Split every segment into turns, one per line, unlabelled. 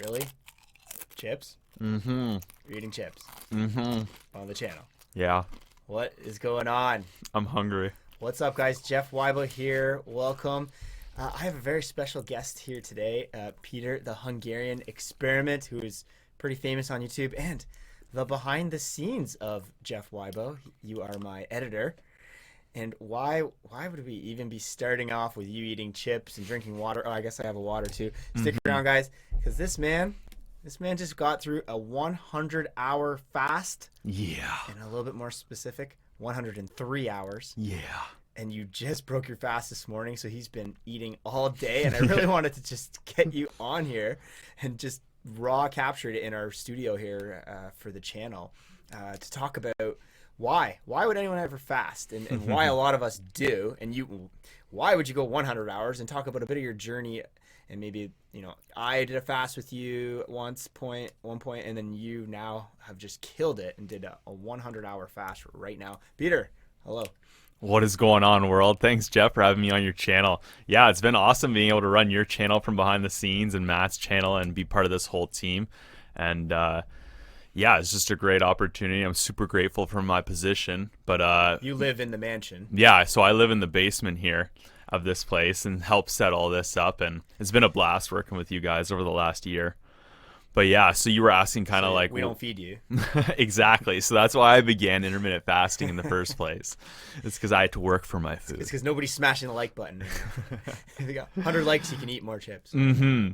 Really? Chips?
Mm-hmm.
You're eating chips
Mm-hmm.
on the channel.
Yeah,
What is going on?
I'm hungry.
What's up, guys? Jeff Wybo here. Welcome. I have a very special guest here today, Peter, the Hungarian experiment, who is pretty famous on YouTube, and the behind the scenes of Jeff Wybo. You are my editor. And why would we even be starting off with you eating chips and drinking water? Oh, I guess I have a water too. Stick around, guys, because this man just got through a 100-hour fast.
Yeah.
And a little bit more specific, 103 hours.
Yeah.
And you just broke your fast this morning, so he's been eating all day. And I really wanted to just get you on here and just raw capture it in our studio here for the channel to talk about why would anyone ever fast, and why a lot of us do, and why would you go 100 hours, and talk about a bit of your journey. And maybe, I did a fast with you at one point, and then you now have just killed it and did a 100-hour fast right now. Peter, hello.
What is going on, world? Thanks, Jeff, for having me on your channel. Yeah, it's been awesome being able to run your channel from behind the scenes and Matt's channel and be part of this whole team. And yeah, it's just a great opportunity. I'm super grateful for my position. But
you live in the mansion.
Yeah, so I live in the basement here of this place and help set all this up. And it's been a blast working with you guys over the last year. But yeah, so you were asking kind of
we don't feed you.
Exactly. So that's why I began intermittent fasting in the first place. It's because I had to work for my food.
It's because nobody's smashing the like button. If you got 100 likes, you can eat more chips.
Mm-hmm.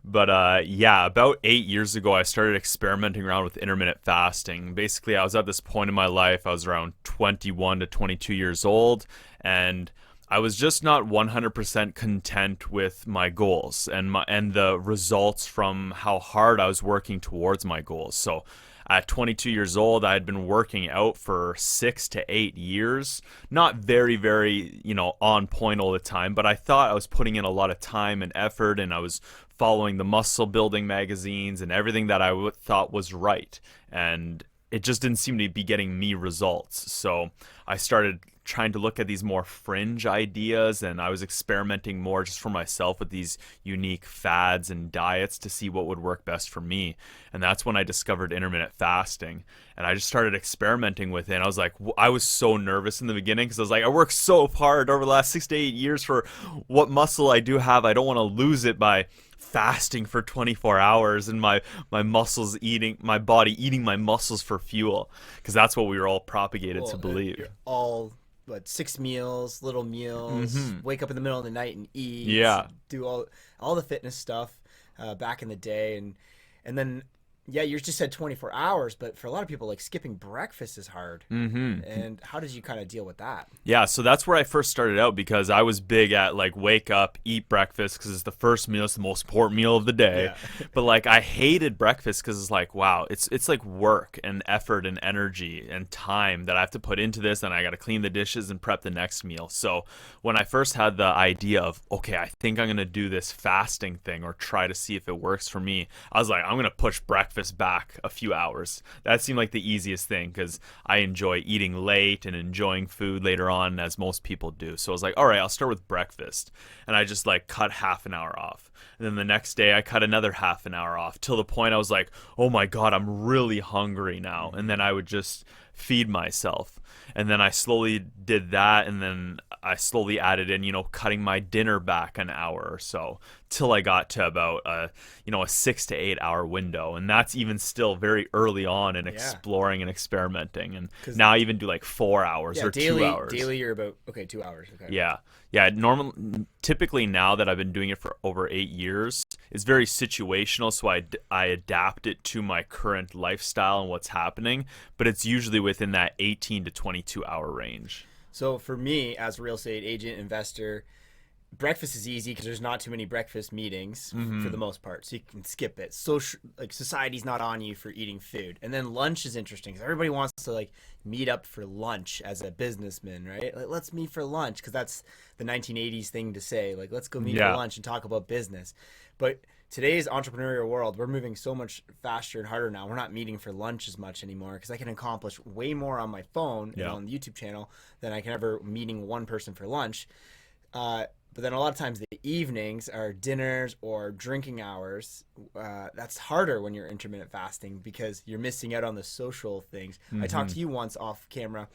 But yeah, about 8 years ago, I started experimenting around with intermittent fasting. Basically, I was at this point in my life, I was around 21 to 22 years old, and I was just not 100% content with my goals and the results from how hard I was working towards my goals. So at 22 years old, I had been working out for 6 to 8 years. Not very, very, on point all the time, but I thought I was putting in a lot of time and effort, and I was following the muscle building magazines and everything that I thought was right. And it just didn't seem to be getting me results. So I started trying to look at these more fringe ideas, and I was experimenting more just for myself with these unique fads and diets to see what would work best for me. And that's when I discovered intermittent fasting, and I just started experimenting with it. And I was so nervous in the beginning because I was like, I worked so hard over the last 6 to 8 years for what muscle I do have. I don't want to lose it by fasting for 24 hours and my muscles eating my body eating my muscles for fuel, because that's what we were all propagated to believe.
All 6 meals, little meals, wake up in the middle of the night and eat.
Yeah,
do all the fitness stuff back in the day, and then you just said 24 hours, but for a lot of people, like, skipping breakfast is hard. And how did you kind of deal with that?
Yeah, so that's where I first started out, because I was big at wake up, eat breakfast, because it's the first meal, it's the most important meal of the day. Yeah. But I hated breakfast because it's wow, it's like work and effort and energy and time that I have to put into this, and I got to clean the dishes and prep the next meal. So when I first had the idea of, okay, I think I'm going to do this fasting thing or try to see if it works for me, I was like, I'm going to push breakfast back a few hours. That seemed like the easiest thing, because I enjoy eating late and enjoying food later on, as most people do. So I was like, all right, I'll start with breakfast. And I just cut half an hour off. And then the next day I cut another half an hour off, till the point I was like, oh my God, I'm really hungry now. And then I would just feed myself. And then I slowly did that, and then I slowly added in, cutting my dinner back an hour or so, till I got to about a 6 to 8 hour window. And that's even still very early on in exploring and experimenting. And now I even do 4 hours or
daily,
2 hours.
Daily you're about 2 hours. Okay.
Yeah. Typically now that I've been doing it for over 8 years, it's very situational. So I adapt it to my current lifestyle and what's happening, but it's usually within that 18 to 22 hour range.
So for me, as a real estate agent, investor, breakfast is easy because there's not too many breakfast meetings for the most part, so you can skip it. Society's not on you for eating food. And then lunch is interesting because everybody wants to meet up for lunch as a businessman, right? Let's meet for lunch, because that's the 1980s thing to say. Let's go meet for lunch and talk about business. But today's entrepreneurial world, we're moving so much faster and harder now. We're not meeting for lunch as much anymore, because I can accomplish way more on my phone and on the YouTube channel than I can ever meeting one person for lunch. But then a lot of times the evenings are dinners or drinking hours. That's harder when you're intermittent fasting because you're missing out on the social things. I talked to you once off camera.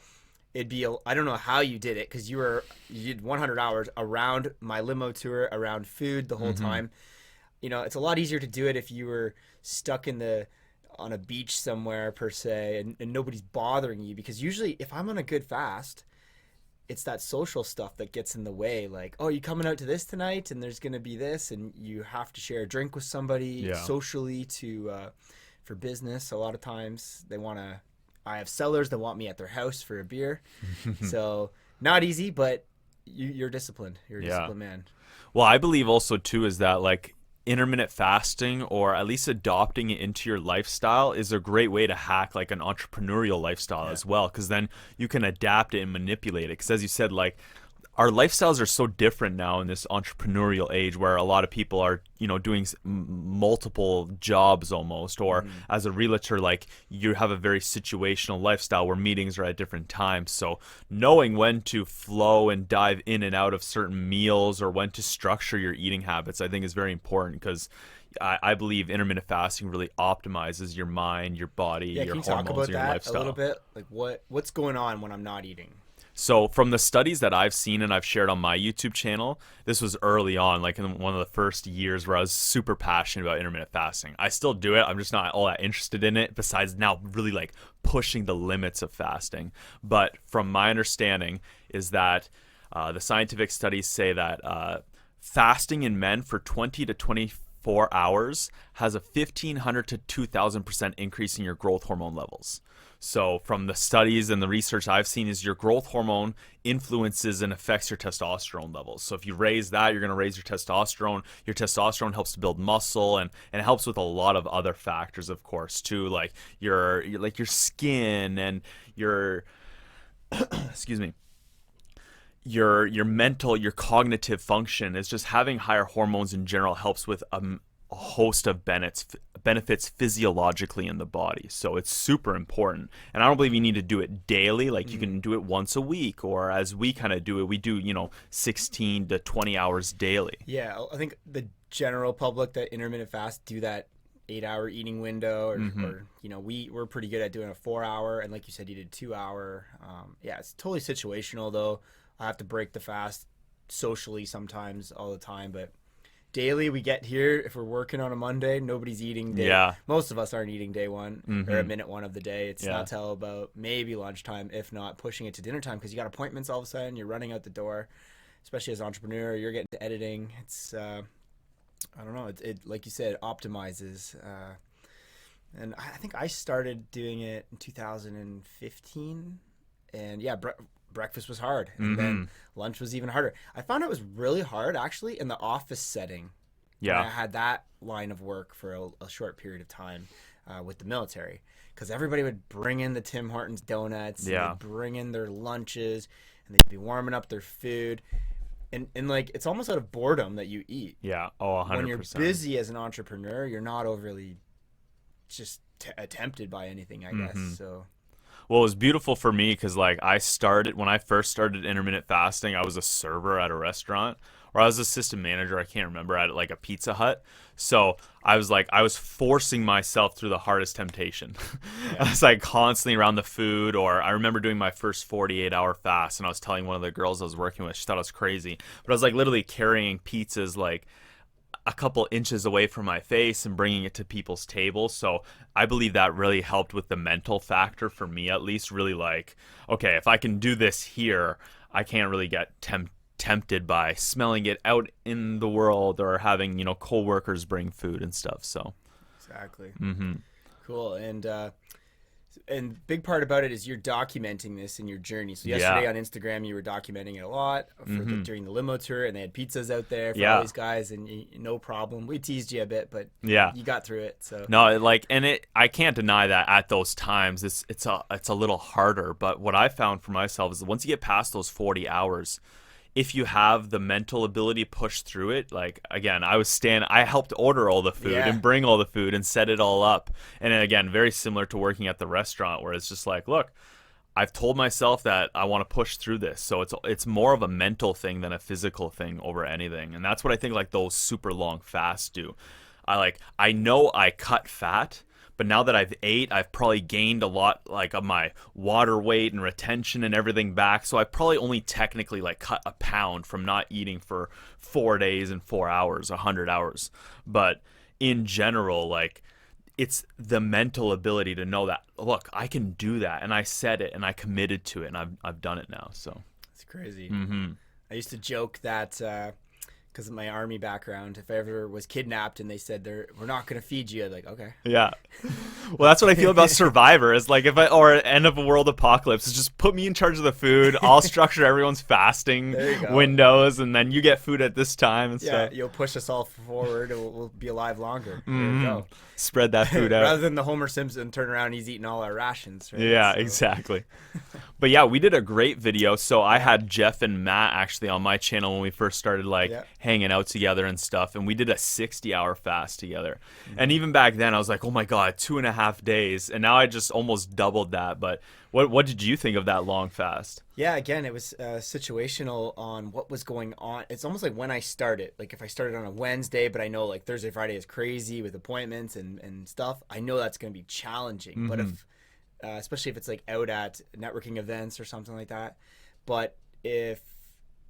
It'd be I don't know how you did it because you did 100 hours around my limo tour, around food the whole time. You know, it's a lot easier to do it if you were stuck on a beach somewhere per se, and nobody's bothering you, because usually if I'm on a good fast, it's that social stuff that gets in the way. Like, oh, you coming out to this tonight, and there's gonna be this, and you have to share a drink with somebody socially for business. A lot of times I have sellers that want me at their house for a beer. So not easy, but you're disciplined. You're a disciplined man.
Well, I believe also too is that like intermittent fasting, or at least adopting it into your lifestyle, is a great way to hack like an entrepreneurial lifestyle as well, because then you can adapt it and manipulate it. Because as you said, like our lifestyles are so different now in this entrepreneurial age, where a lot of people are, you know, doing multiple jobs almost, or as a realtor, like you have a very situational lifestyle where meetings are at different times. So knowing when to flow and dive in and out of certain meals, or when to structure your eating habits, I think is very important, because I believe intermittent fasting really optimizes your mind, your body, your hormones,
talk about
your
that
lifestyle
a little bit? Like what's going on when I'm not eating?
So from the studies that I've seen and I've shared on my YouTube channel, this was early on, like in one of the first years where I was super passionate about intermittent fasting. I still do it. I'm just not all that interested in it, besides now really like pushing the limits of fasting. But from my understanding is that the scientific studies say that fasting in men for 20 to 24 hours has a 1,500 to 2,000% increase in your growth hormone levels. So from the studies and the research I've seen, is your growth hormone influences and affects your testosterone levels. So if you raise that, you're going to raise your testosterone. Your testosterone helps to build muscle, and it helps with a lot of other factors, of course, too, like your skin and your excuse me, your mental, your cognitive function. Is just having higher hormones in general helps with a host of benefits physiologically in the body. So it's super important. And I don't believe you need to do it daily. Like you can do it once a week, or as we kind of do it, we do, 16 to 20 hours daily.
Yeah, I think the general public that intermittent fast do that 8-hour eating window, or we're pretty good at doing a 4-hour, and like you said, you did 2-hour. It's totally situational though. I have to break the fast socially sometimes, all the time, but daily we get here. If we're working on a Monday, nobody's eating day.
Yeah.
Most of us aren't eating day one or a minute one of the day. It's not till about maybe lunchtime, if not pushing it to dinner time, because you got appointments all of a sudden. You're running out the door, especially as an entrepreneur. You're getting to editing. It's I don't know. It like you said, optimizes. And I think I started doing it in 2015, and breakfast was hard, and then lunch was even harder. I found it was really hard actually in the office setting.
Yeah,
I had that line of work for a short period of time with the military, because everybody would bring in the Tim Hortons donuts, and they'd bring in their lunches, and they'd be warming up their food, and like it's almost out of boredom that you eat.
Yeah, 100%.
When you're busy as an entrepreneur, you're not overly just tempted by anything, I guess. So.
Well, it was beautiful for me because, like, when I first started intermittent fasting, I was a server at a restaurant, or I was assistant manager, I can't remember, at like a Pizza Hut. So I was forcing myself through the hardest temptation. I was like constantly around the food. Or I remember doing my first 48-hour fast, and I was telling one of the girls I was working with, she thought I was crazy, but I was like literally carrying pizzas like a couple inches away from my face and bringing it to people's tables. So I believe that really helped with the mental factor for me, at least. Really like, okay, if I can do this here, I can't really get tempted by smelling it out in the world, or having coworkers bring food and stuff. So
exactly. Cool. And big part about it is you're documenting this in your journey. So yesterday on Instagram, you were documenting it a lot during the limo tour, and they had pizzas out there for all these guys, and no problem. We teased you a bit, but you got through it. So
no, I can't deny that at those times it's a little harder. But what I found for myself is that once you get past those 40 hours, if you have the mental ability to push through it, like, again, I helped order all the food and bring all the food and set it all up. And then, again, very similar to working at the restaurant, where it's just like, look, I've told myself that I want to push through this. So it's more of a mental thing than a physical thing over anything. And that's what I think like those super long fasts do. I know I cut fat, but now that I've ate, I've probably gained a lot like of my water weight and retention and everything back. So I probably only technically like cut a pound from not eating for 4 days and 4 hours, 100 hours. But in general, like, it's the mental ability to know that, look, I can do that, and I said it, and I committed to it, and I've done it now. So
it's crazy.
Mm-hmm.
I used to joke that because of my army background, if I ever was kidnapped and they said we're not going to feed you, I'd be like, okay.
Yeah. Well, that's what I feel about Survivor. Is like or end of a world apocalypse, is just put me in charge of the food. I'll structure everyone's fasting windows, and then you get food at this time and stuff.
Yeah, you'll push us all forward, and we'll be alive longer.
Mm-hmm.
There you go.
Spread that food out.
Rather than the Homer Simpson turn around, he's eating all our rations. Right?
Yeah, exactly. But yeah, we did a great video. So I had Jeff and Matt actually on my channel when we first started hanging out together and stuff. And we did a 60-hour fast together. Mm-hmm. And even back then I was like, oh my God, 2.5 days. And now I just almost doubled that. But what did you think of that long fast?
Yeah, again, it was situational on what was going on. It's almost like when I started. Like if I started on a Wednesday, but I know like Thursday, Friday is crazy with appointments and stuff, I know that's going to be challenging. Mm-hmm. But if especially if it's like out at networking events or something like that. But if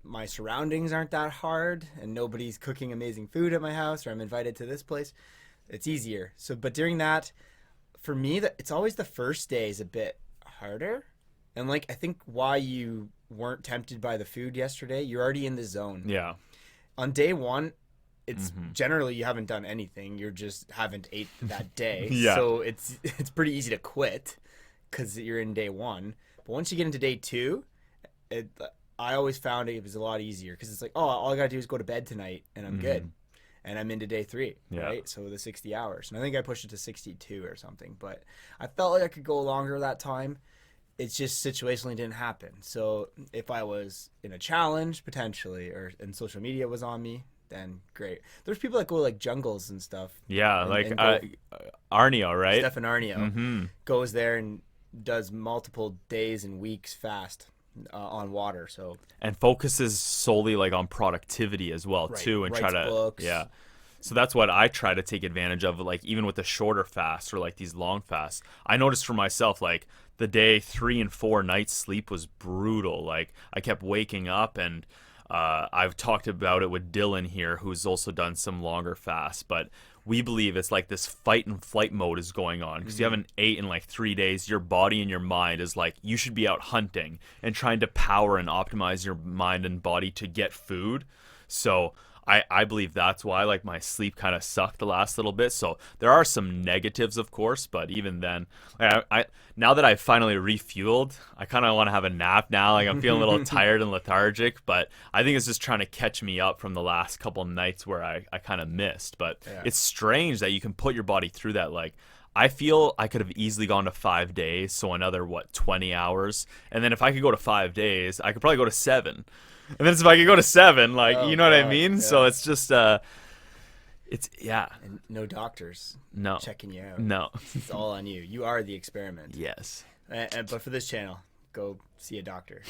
my surroundings aren't that hard and nobody's cooking amazing food at my house, or I'm invited to this place, it's easier. So, but during that, for me, it's always the first day is a bit harder. And like, I think why you weren't tempted by the food yesterday, you're already in the zone.
Yeah.
On day one, it's generally you haven't done anything. You just haven't ate that day.
Yeah.
So it's pretty easy to quit because you're in day one. But once you get into day two, I always found it was a lot easier because it's like, oh, all I got to do is go to bed tonight and I'm good. And I'm into day 3, right? So the 60 hours. And I think I pushed it to 62 or something. But I felt like I could go longer that time. It's just situationally didn't happen. So if I was in a challenge, potentially, and social media was on me, then great. There's people that go like jungles and stuff.
Yeah, Arnio, right?
Stefan Arnio goes there and does multiple days and weeks fast on water. So
and focuses solely like on productivity as well too, and try to
books.
Yeah. So that's what I try to take advantage of, like even with the shorter fasts or like these long fasts. I noticed for myself, like the day 3 and 4 nights sleep was brutal. Like I kept waking up, and I've talked about it with Dylan here, who's also done some longer fasts, but we believe it's like this fight and flight mode is going on because you haven't ate in like 3 days. Your body and your mind is like, you should be out hunting and trying to power and optimize your mind and body to get food. So I believe that's why like my sleep kind of sucked the last little bit. So there are some negatives, of course, but even then, I now that I've finally refueled, I kind of want to have a nap now. Like I'm feeling a little tired and lethargic, but I think it's just trying to catch me up from the last couple nights where I kind of missed. But it's strange that you can put your body through that. Like I feel I could have easily gone to 5 days, so another 20 hours, and then if I could go to 5 days, I could probably go to 7. And then if I could go to 7, like, you know what I mean? Yeah. So it's just, and
no doctors checking you out.
No.
It's all on you. You are the experiment.
Yes.
But for this channel, go see a doctor.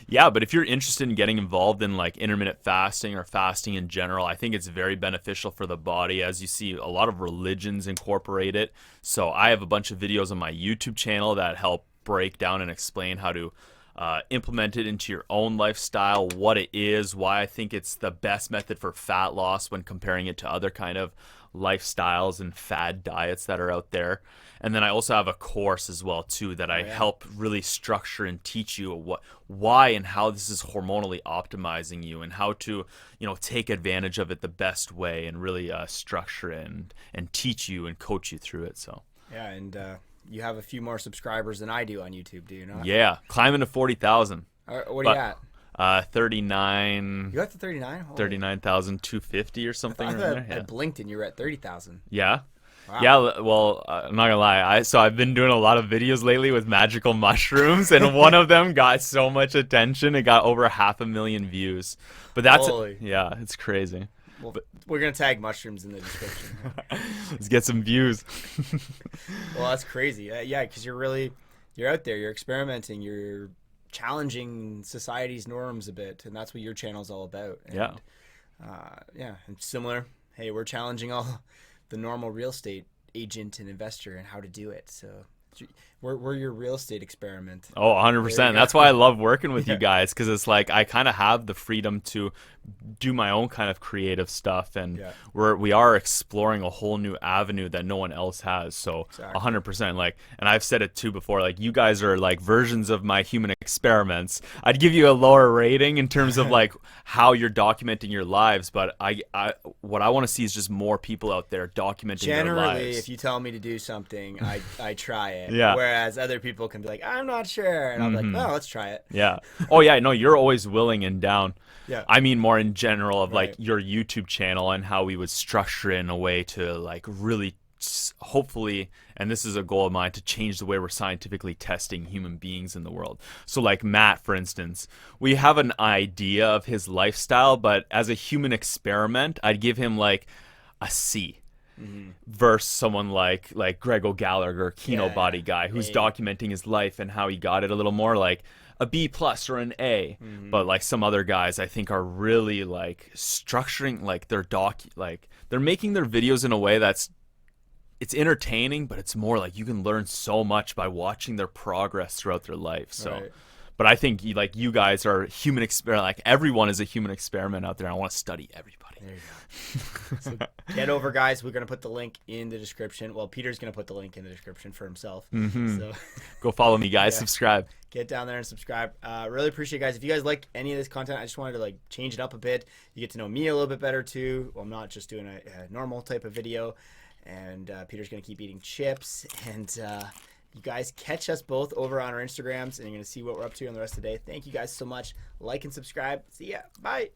Yeah, but if you're interested in getting involved in like intermittent fasting or fasting in general, I think it's very beneficial for the body. As you see, a lot of religions incorporate it. So I have a bunch of videos on my YouTube channel that help break down and explain how to implement it into your own lifestyle, what it is, why I think it's the best method for fat loss when comparing it to other kind of lifestyles and fad diets that are out there. And then I also have a course as well too that I help really structure and teach you why and how this is hormonally optimizing you, and how to take advantage of it the best way, and really structure it and teach you and coach you through it. So
and you have a few more subscribers than I do on YouTube, do you not?
Yeah, climbing to 40,000.
What are you at?
39.
You got to 39?
39,250 or something.
I blinked and you were at 30,000.
Yeah.
Wow.
Yeah, well, I'm not gonna lie. I've been doing a lot of videos lately with magical mushrooms, and one of them got so much attention. It got over 500,000 views. But it's crazy.
Well, we're going to tag mushrooms in the description.
Let's get some views.
Well, that's crazy. Yeah, because you're you're out there, you're experimenting, you're challenging society's norms a bit, and that's what your channel's all about. And,
Yeah.
And similar. Hey, we're challenging all the normal real estate agent and investor and how to do it. So we're your real estate experiment.
Oh, 100%. That's why I love working with you guys, because it's like I kind of have the freedom to do my own kind of creative stuff, and we are exploring a whole new avenue that no one else has. So 100%, like, and I've said it too before, like, you guys are like versions of my human experiments. I'd give you a lower rating in terms of like how you're documenting your lives, but I what I want to see is just more people out there documenting their lives.
Generally, if you tell me to do something, I try it.
Yeah.
Whereas other people can be like, I'm not sure, and I'll be like, oh, let's try it.
Yeah. Oh yeah, no, you're always willing and down.
Yeah.
I mean more in general of like your YouTube channel and how we would structure it in a way to like really hopefully, and this is a goal of mine, to change the way we're scientifically testing human beings in the world. So like Matt, for instance, we have an idea of his lifestyle, but as a human experiment, I'd give him like a C. Versus someone like Grego Gallagher, Kino Body guy, who's documenting his life and how he got it, a little more like a B+ or an A. But like some other guys I think are really like structuring like their like they're making their videos in a way that's it's entertaining, but it's more like you can learn so much by watching their progress throughout their life. So but I think you guys are human experiment. Like everyone is a human experiment out there. I want to study everybody.
There you go. So get over, guys. We're going to put the link in the description. Well, Peter's going to put the link in the description for himself. So
go follow me, guys. Subscribe.
Get down there and subscribe. Really appreciate it, guys. If you guys like any of this content, I just wanted to like change it up a bit. You get to know me a little bit better too. Well, I'm not just doing a normal type of video. And Peter's going to keep eating chips. And you guys catch us both over on our Instagrams, and you're going to see what we're up to on the rest of the day. Thank you guys so much. Like and subscribe. See ya. Bye.